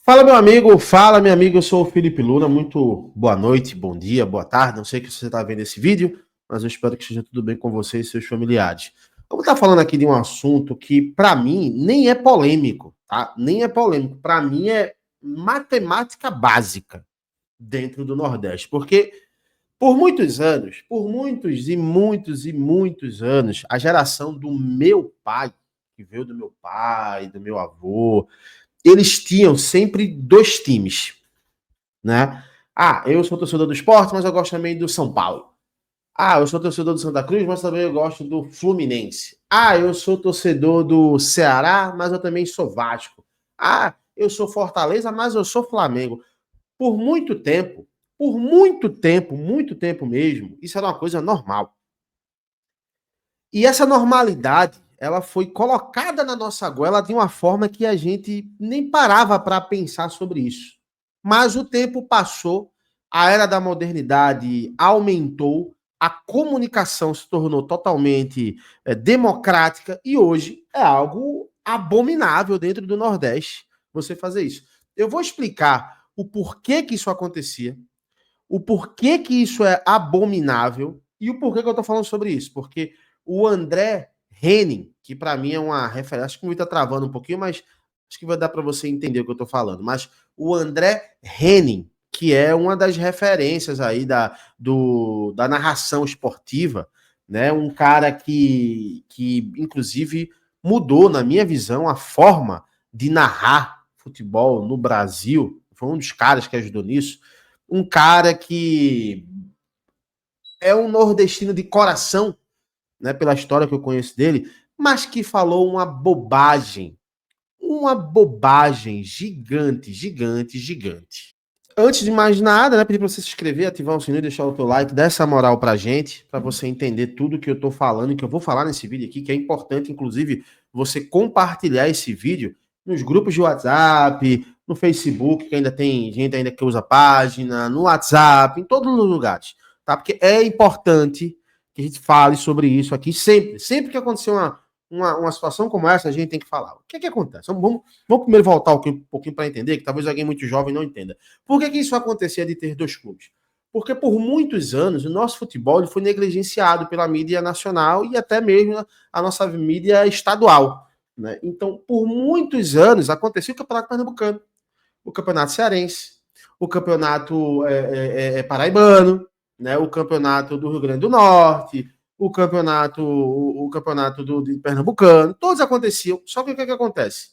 Fala, meu amigo, fala, minha amiga, eu sou o Felipe Luna, muito boa noite, bom dia, boa tarde, não sei que você está vendo esse vídeo, mas eu espero que esteja tudo bem com você e seus familiares. Vamos estar falando aqui de um assunto que, para mim, nem é polêmico, tá? Nem é polêmico, para mim é matemática básica dentro do Nordeste, porque por muitos anos, por muitos e muitos e muitos anos, a geração do meu pai, que veio do meu pai, do meu avô, eles tinham sempre dois times, né? Ah, eu sou torcedor do Sport, mas eu gosto também do São Paulo. Ah, eu sou torcedor do Santa Cruz, mas também eu gosto do Fluminense. Ah, eu sou torcedor do Ceará, mas eu também sou Vasco. Ah, eu sou Fortaleza, mas eu sou Flamengo. Muito tempo mesmo, isso era uma coisa normal. E essa normalidade, ela foi colocada na nossa goela de uma forma que a gente nem parava para pensar sobre isso. Mas o tempo passou, a era da modernidade aumentou, a comunicação se tornou totalmente democrática e hoje é algo abominável dentro do Nordeste você fazer isso. Eu vou explicar o porquê que isso acontecia, o porquê que isso é abominável e o porquê que eu tô falando sobre isso. Porque o André Henning, que para mim é uma referência, acho que o Will tá travando um pouquinho, mas acho que vai dar para você entender o que eu tô falando. Mas o André Henning, que é uma das referências aí da narração esportiva, né? Um cara que inclusive mudou, na minha visão, a forma de narrar futebol no Brasil. Foi um dos caras que ajudou nisso, um cara que é um nordestino de coração, né, pela história que eu conheço dele, mas que falou uma bobagem gigante, gigante, gigante. Antes de mais nada, né, pedir para você se inscrever, ativar o sininho, deixar o teu like, dar essa moral pra gente, para você entender tudo que eu tô falando e que eu vou falar nesse vídeo aqui, que é importante, inclusive, você compartilhar esse vídeo nos grupos de WhatsApp, no Facebook, que ainda tem gente ainda que usa página, no WhatsApp, em todos os lugares, tá? Porque é importante que a gente fale sobre isso aqui sempre. Sempre que acontecer uma situação como essa, a gente tem que falar. O que é que acontece? Vamos primeiro voltar um pouquinho para entender, que talvez alguém muito jovem não entenda. Por que isso acontecia de ter dois clubes? Porque por muitos anos o nosso futebol ele foi negligenciado pela mídia nacional e até mesmo a nossa mídia estadual. Né? Então, por muitos anos acontecia o Campeonato Pernambucano, o Campeonato Cearense, o Campeonato Paraibano, né? O Campeonato do Rio Grande do Norte, o campeonato de Pernambucano, todos aconteciam. Só que o que acontece?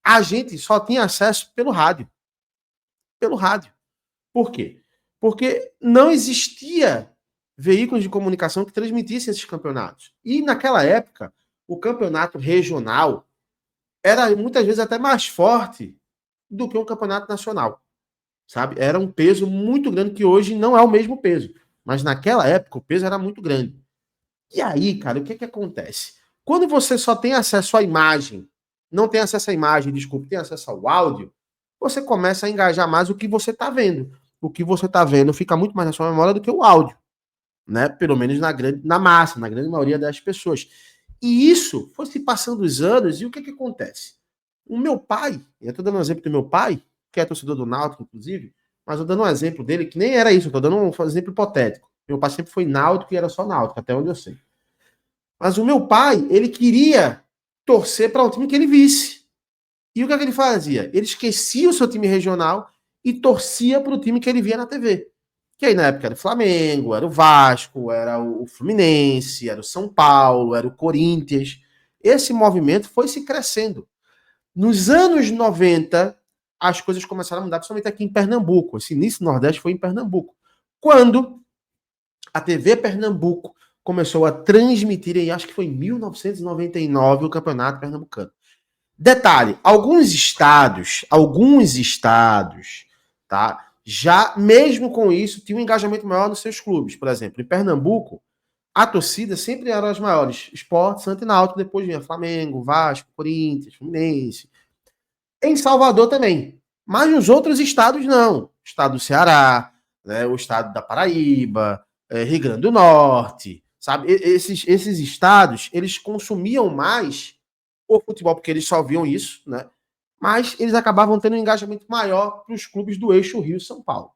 A gente só tinha acesso pelo rádio. Pelo rádio. Por quê? Porque não existia veículos de comunicação que transmitissem esses campeonatos. E naquela época, o campeonato regional era muitas vezes até mais forte do que um campeonato nacional, sabe? Era um peso muito grande que hoje não é o mesmo peso, mas naquela época o peso era muito grande. E aí, cara, o que que acontece? Quando você só tem acesso à imagem, não tem acesso à imagem, desculpe, tem acesso ao áudio, você começa a engajar mais o que você está vendo. O que você está vendo fica muito mais na sua memória do que o áudio, né? Pelo menos na massa, na grande maioria das pessoas. E isso foi se passando os anos, e o que que acontece? O meu pai, eu estou dando um exemplo do meu pai, que é torcedor do Náutico, inclusive, mas eu dando um exemplo dele, que nem era isso, eu tô dando um exemplo hipotético. Meu pai sempre foi Náutico e era só Náutico, até onde eu sei. Mas o meu pai, ele queria torcer para um time que ele visse. E o que é que ele fazia? Ele esquecia o seu time regional e torcia para o time que ele via na TV. Que aí na época era o Flamengo, era o Vasco, era o Fluminense, era o São Paulo, era o Corinthians. Esse movimento foi se crescendo. Nos anos 90, as coisas começaram a mudar, principalmente aqui em Pernambuco. Esse início do Nordeste foi em Pernambuco. Quando a TV Pernambuco começou a transmitir, e acho que foi em 1999, o Campeonato Pernambucano. Detalhe, alguns estados, tá? Já, mesmo com isso, tinha um engajamento maior nos seus clubes. Por exemplo, em Pernambuco, a torcida sempre era as maiores. Sport, Santa e Náutico, depois vinha Flamengo, Vasco, Corinthians, Fluminense. Em Salvador também. Mas nos outros estados, não. O estado do Ceará, né, o estado da Paraíba, Rio Grande do Norte, sabe? Esses estados, eles consumiam mais o futebol, porque eles só viam isso, né? mas eles acabavam tendo um engajamento maior para os clubes do eixo Rio e São Paulo.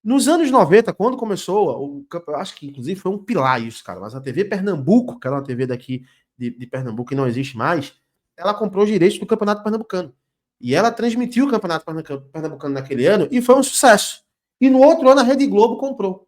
Nos anos 90, quando começou, eu acho que inclusive foi um pilar isso, cara, mas a TV Pernambuco, que era uma TV daqui de Pernambuco que não existe mais, ela comprou os direitos do Campeonato Pernambucano. E ela transmitiu o Campeonato Pernambucano naquele ano e foi um sucesso. E no outro ano a Rede Globo comprou.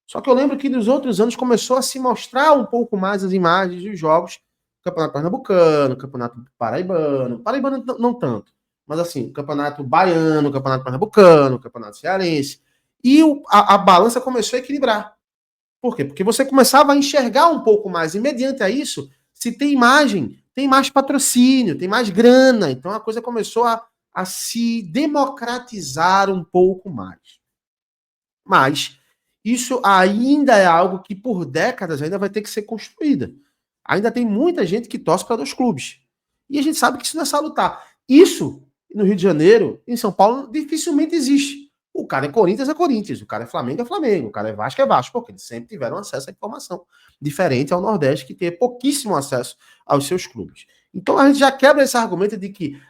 Só que eu lembro que nos outros anos começou a se mostrar um pouco mais as imagens dos jogos. Campeonato Pernambucano, Campeonato Paraibano. Paraibano não tanto. Mas assim, Campeonato Baiano, Campeonato Pernambucano, Campeonato Cearense. E a balança começou a equilibrar. Por quê? Porque você começava a enxergar um pouco mais. E mediante a isso, se tem imagem, tem mais patrocínio, tem mais grana. Então a coisa começou a se democratizar um pouco mais. Mas isso ainda é algo que por décadas ainda vai ter que ser construída. Ainda tem muita gente que torce para dois clubes. E a gente sabe que isso não é salutar. Isso, no Rio de Janeiro, em São Paulo, dificilmente existe. O cara é Corinthians, o cara é Flamengo, o cara é Vasco, porque eles sempre tiveram acesso à informação. Diferente ao Nordeste, que tem pouquíssimo acesso aos seus clubes. Então a gente já quebra esse argumento de que,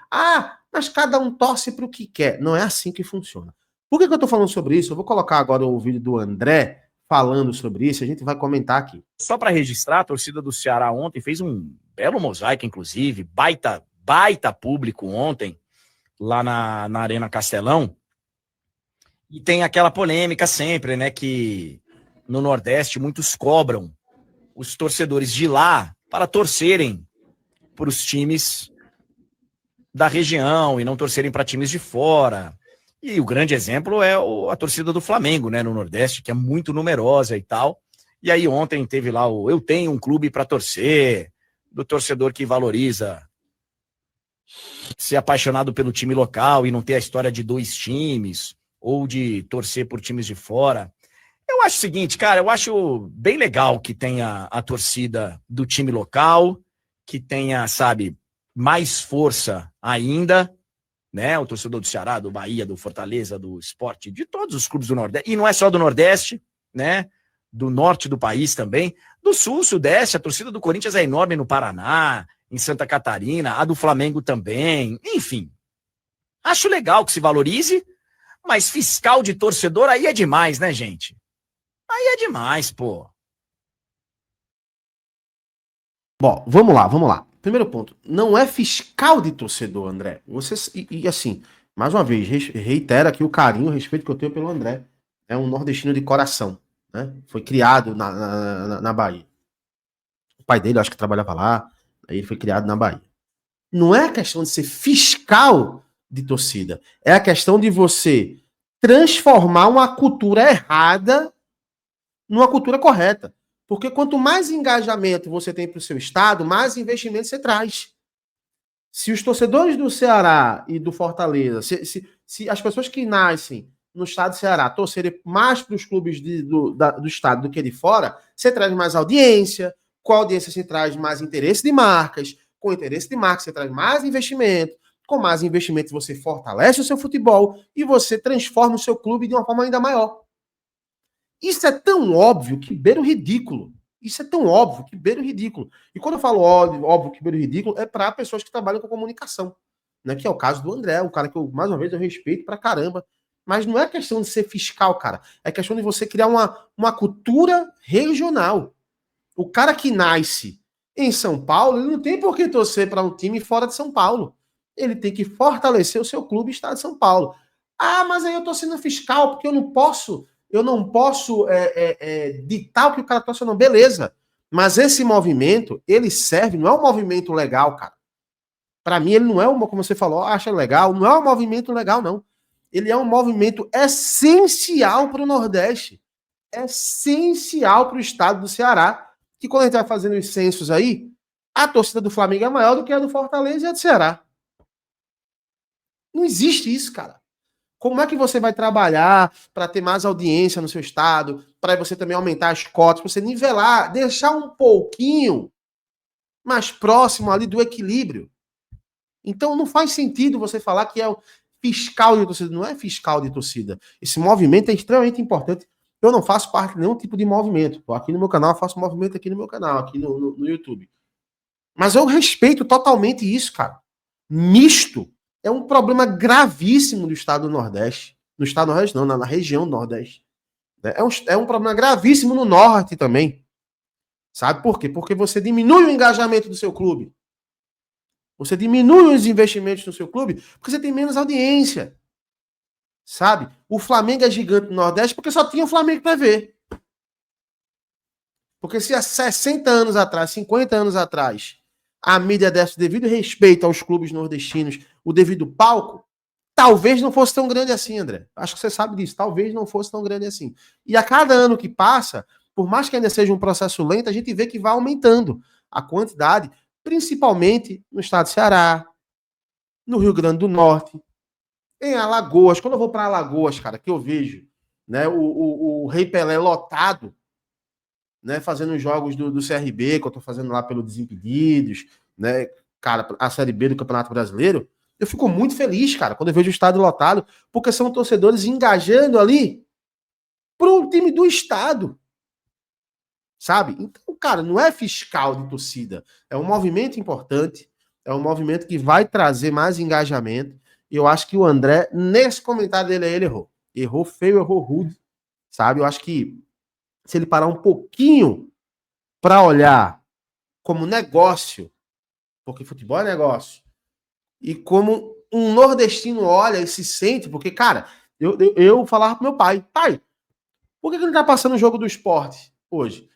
mas cada um torce para o que quer. Não é assim que funciona. Por que eu estou falando sobre isso? Eu vou colocar agora o vídeo do André falando sobre isso, a gente vai comentar aqui. Só para registrar, a torcida do Ceará ontem fez um belo mosaico, inclusive, baita público ontem, lá na Arena Castelão. E tem aquela polêmica sempre, né, que no Nordeste muitos cobram os torcedores de lá para torcerem para os times da região e não torcerem para times de fora. E o grande exemplo é a torcida do Flamengo, né, no Nordeste, que é muito numerosa e tal. E aí ontem teve lá eu tenho um clube para torcer, do torcedor que valoriza ser apaixonado pelo time local e não ter a história de dois times, ou de torcer por times de fora. Eu acho o seguinte, cara, eu acho bem legal que tenha a torcida do time local, que tenha, sabe, mais força ainda, né? O torcedor do Ceará, do Bahia, do Fortaleza, do Sport, de todos os clubes do Nordeste, e não é só do Nordeste, né? Do norte do país também, do sul, sudeste, a torcida do Corinthians é enorme no Paraná, em Santa Catarina, a do Flamengo também, enfim. Acho legal que se valorize, mas fiscal de torcedor aí é demais, né, gente? Aí é demais, pô. Bom, vamos lá. Primeiro ponto, não é fiscal de torcedor, André. Você, e assim, mais uma vez, reitero aqui o carinho, o respeito que eu tenho pelo André. É um nordestino de coração, né? Foi criado na Bahia. O pai dele, acho que trabalhava lá, aí ele foi criado na Bahia. Não é a questão de ser fiscal de torcida, é a questão de você transformar uma cultura errada numa cultura correta. Porque quanto mais engajamento você tem para o seu estado, mais investimento você traz. Se os torcedores do Ceará e do Fortaleza, se as pessoas que nascem no estado do Ceará torcerem mais para os clubes do estado do que de fora, você traz mais audiência, com a audiência você traz mais interesse de marcas, com interesse de marcas você traz mais investimento, com mais investimento você fortalece o seu futebol e você transforma o seu clube de uma forma ainda maior. Isso é tão óbvio que beira o ridículo. Isso é tão óbvio que beira o ridículo. E quando eu falo óbvio que beira o ridículo, é para pessoas que trabalham com comunicação. Né? Que é o caso do André, um cara que eu, mais uma vez, eu respeito pra caramba. Mas não é questão de ser fiscal, cara. É questão de você criar uma cultura regional. O cara que nasce em São Paulo, ele não tem por que torcer para um time fora de São Paulo. Ele tem que fortalecer o seu clube estado de São Paulo. Mas aí eu tô sendo fiscal, porque eu não posso ditar o que o cara torce ou não. Beleza. Mas esse movimento, ele serve, não é um movimento legal, cara. Para mim, ele não é uma, como você falou, acha legal, não é um movimento legal, não. Ele é um movimento essencial para o Nordeste. Essencial para o estado do Ceará. Que quando a gente vai fazendo os censos aí, a torcida do Flamengo é maior do que a do Fortaleza e a do Ceará. Não existe isso, cara. Como é que você vai trabalhar para ter mais audiência no seu estado, para você também aumentar as cotas, para você nivelar, deixar um pouquinho mais próximo ali do equilíbrio? Então não faz sentido você falar que é o fiscal de torcida. Não é fiscal de torcida. Esse movimento é extremamente importante. Eu não faço parte de nenhum tipo de movimento. Aqui no meu canal, eu faço movimento aqui no meu canal, aqui no YouTube. Mas eu respeito totalmente isso, cara. misto é um problema gravíssimo do estado do Nordeste. No estado do Nordeste, não, na região do Nordeste. É um problema gravíssimo no Norte também. Sabe por quê? Porque você diminui o engajamento do seu clube. Você diminui os investimentos no seu clube porque você tem menos audiência. Sabe? O Flamengo é gigante no Nordeste porque só tinha o Flamengo para ver. Porque se há 60 anos atrás, 50 anos atrás, a mídia desse o devido respeito aos clubes nordestinos, o devido palco, talvez não fosse tão grande assim, André. Acho que você sabe disso. Talvez não fosse tão grande assim. E a cada ano que passa, por mais que ainda seja um processo lento, a gente vê que vai aumentando a quantidade, principalmente no estado do Ceará, no Rio Grande do Norte, em Alagoas. Quando eu vou para Alagoas, cara, que eu vejo, né, o Rei Pelé lotado, né, fazendo os jogos do CRB, que eu tô fazendo lá pelo Desimpedidos, né, cara, a Série B do Campeonato Brasileiro, eu fico muito feliz, cara, quando eu vejo o estádio lotado, porque são torcedores engajando ali pro time do estado, sabe? Então, cara, não é fiscal de torcida, é um movimento importante, é um movimento que vai trazer mais engajamento, e eu acho que o André, nesse comentário dele aí, ele errou. Errou feio, errou rude, sabe? Eu acho que se ele parar um pouquinho para olhar como negócio, porque futebol é negócio, e como um nordestino olha e se sente, porque, cara, eu falava pro meu pai, por que não tá passando o jogo do esporte hoje?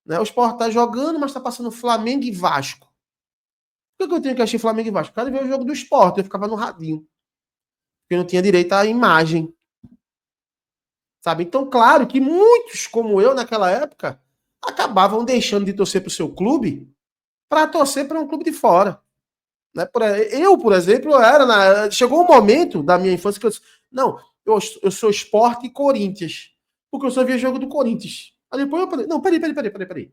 Né? O esporte tá jogando, mas tá passando Flamengo e Vasco. Por que eu tenho que assistir Flamengo e Vasco? O cara ver o jogo do esporte, eu ficava no radinho. Porque eu não tinha direito à imagem. Sabe? Então, claro que muitos, como eu, naquela época, acabavam deixando de torcer pro seu clube para torcer para um clube de fora. Né? Eu, por exemplo, chegou um momento da minha infância que eu disse, não, eu sou Sport e Corinthians, porque eu só via jogo do Corinthians. Aí depois eu falei, não, peraí.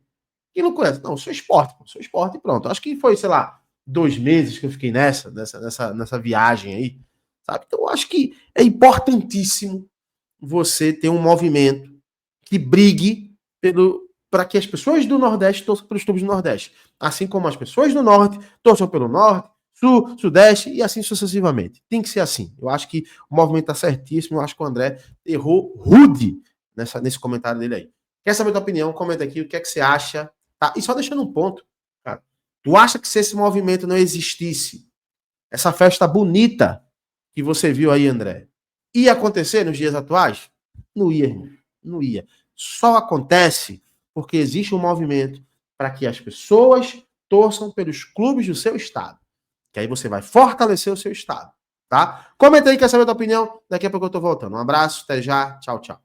Quem não conhece? Não, sou Sport e pronto. Acho que foi, sei lá, 2 meses que eu fiquei nessa viagem aí, sabe? Então eu acho que é importantíssimo você ter um movimento que brigue para que as pessoas do Nordeste torçam pelos clubes do Nordeste. Assim como as pessoas do Norte torçam pelo Norte, Sul, Sudeste e assim sucessivamente. Tem que ser assim. Eu acho que o movimento está certíssimo. Eu acho que o André errou rude nesse comentário dele aí. Quer saber a tua opinião? Comenta aqui o que é que você acha. Tá? E só deixando um ponto, cara. Tu acha que se esse movimento não existisse, essa festa bonita que você viu aí, André, ia acontecer nos dias atuais? Não ia, irmão. Não ia. Só acontece porque existe um movimento para que as pessoas torçam pelos clubes do seu estado. Que aí você vai fortalecer o seu estado, tá? Comenta aí, quer saber a tua opinião? Daqui a pouco eu tô voltando. Um abraço, até já. Tchau, tchau.